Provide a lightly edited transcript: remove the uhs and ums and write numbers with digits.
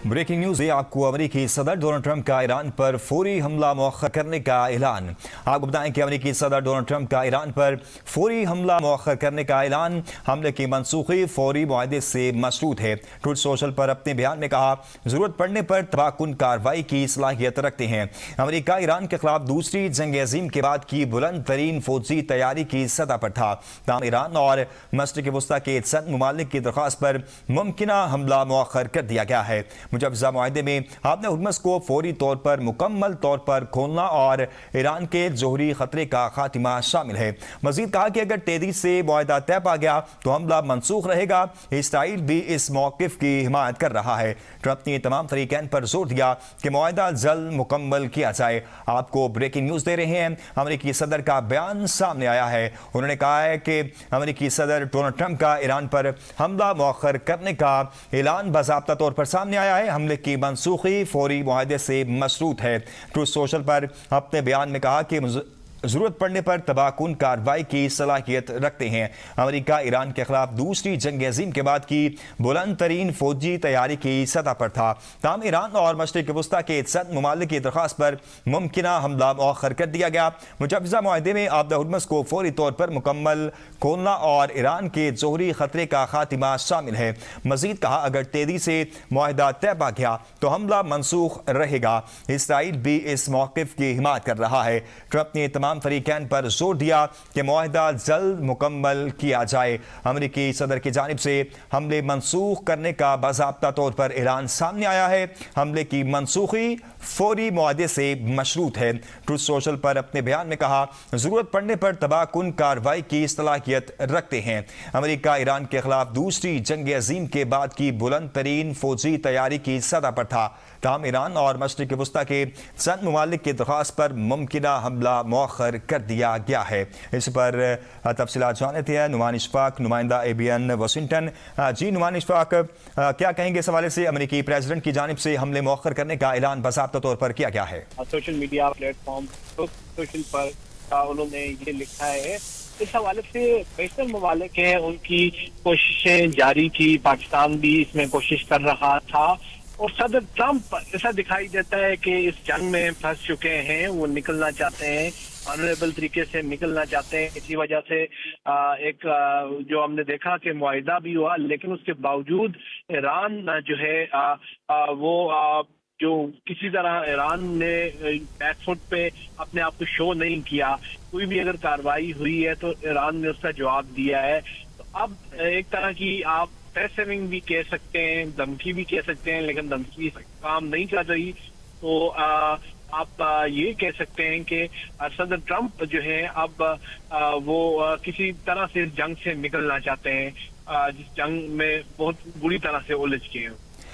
Breaking news है आपको। अमेरिकी सदर डोनाल्ड ट्रंप का ईरान पर फौरी हमला मौखर करने का ऐलान। आपको बताएं कि अमेरिकी सदर डोनाल्ड ट्रंप का ईरान पर फौरी हमला मौखर करने का ऐलान हमले की मनसूखी फौरी मुआहदे से मशरूत है। ट्रूथ सोशल पर अपने बयान में कहा, जरूरत पड़ने पर तबाहकुन कार्रवाई की सलाहियत रखते हैं। अमेरिका ईरान के खिलाफ दूसरी जंग अजीम के बाद की बुलंद तरीन फौजी तैयारी की सतह पर था। ताहम ईरान और मशरिक़ वस्ता के चंद ममालिक की दरख्वास्त पर मुमकिना हमला मौखर कर दिया गया है। मुजवजा मुआहदे में आपने हुर्मस को फौरी तौर पर मुकम्मल तौर पर खोलना और ईरान के जोहरी खतरे का खात्मा शामिल है। मजीद कहा कि अगर तेजी से मुआहदा तय पा गया तो हमला मनसूख रहेगा। इसराइल भी इस मौक़िफ़ की हिमायत कर रहा है। ट्रंप ने तमाम फरीकैन पर जोर दिया कि मुआहदा जल्द मुकम्मल किया जाए। आपको ब्रेकिंग न्यूज़ दे रहे हैं। अमेरिकी सदर का बयान सामने आया है। उन्होंने कहा है कि अमेरिकी सदर डोनाल्ड ट्रंप का ईरान पर हमला मौखर करने का ऐलान बाज़ाब्ता तौर पर सामने आया है। हमले की मनसूखी फौरी मुआहदे से मशरूत है। ट्रूथ सोशल पर अपने बयान में कहा कि जरूरत पड़ने पर तबाहकुन कार्रवाई की सलाहियत रखते हैं। अमेरिका ईरान के खिलाफ दूसरी जंग अजीम के बाद की बुलंद तरीन फौजी तैयारी की सतह पर था। ताहम ईरान और मशरिक़ वस्ता के चंद ममालिक की दरख्वास्त पर मुमकिना हमला मौखर कर दिया गया। मुजवजा मुआहदे में आपदा हुर्मस को फौरी तौर पर मुकम्मल खोलना और ईरान के जोहरी खतरे का खात्मा शामिल है। मजीद कहा, अगर तेजी से मुआहदा तय पा गया तो हमला मनसूख रहेगा। इसराइल भी इस मौक़िफ़ की हिमायत कर रहा है। ट्रंप ने तमाम फरीकैन पर जोर दिया कि मुआहदा जल्द मुकम्मल किया जाए। अमेरिकी सदर की जानिब से हमले मनसूख करने का बाज़ाब्ता तौर पर ऐलान सामने आया है। हमले की मनसूखी फौरी मुआहदे से मशरूत है। ट्रूथ सोशल पर अपने बयान में कहा, जरूरत पड़ने पर तबाहकुन कार्रवाई की सलाहियत रखते हैं। अमेरिका ईरान के खिलाफ दूसरी जंग अजीम के बाद की बुलंद तरीन फौजी तैयारी की सतह पर था। ताहम ईरान और मशरिक़ वस्ता के चंद ममालिक की दरख्वास्त पर मुमकिना हमला मौखर कर दिया गया है। इस पर तफसीलात जान लेते हैं। नुमान इशफाक, नुमाइंदा ABN वाशिंगटन। जी नुमान इशफाक, क्या कहेंगे इस हवाले से? अमेरिकी प्रेसिडेंट की जानिब से हमले मौखर करने का ऐलान बाज़ाब्ता तौर पर किया गया है। सोशल मीडिया प्लेटफॉर्म सोशल पर उन्होंने ये लिखा है। इस हवाले से बेशतर ममालिक हैं, उनकी कोशिशें जारी थी। पाकिस्तान भी इसमें कोशिश कर रहा था और सदर ट्रंप ऐसा दिखाई देता है कि इस जंग में फंस चुके हैं। वो निकलना चाहते हैं, ऑनरेबल तरीके से निकलना चाहते हैं। इसी वजह से एक जो हमने देखा कि मुआहिदा भी हुआ, लेकिन उसके बावजूद ईरान जो है वो जो किसी तरह ईरान ने बैकफुट पे अपने आप को शो नहीं किया। कोई भी अगर कार्रवाई हुई है तो ईरान ने उसका जवाब दिया है। तो अब एक तरह की आप प्रेशरिंग भी कह सकते हैं, धमकी भी कह सकते हैं, लेकिन धमकी काम नहीं कर रही। तो आप ये कह सकते हैं कि सदर ट्रंप जो है अब वो किसी तरह से जंग से निकलना चाहते हैं, जिस जंग में बहुत बुरी तरह से उलझ गए हैं।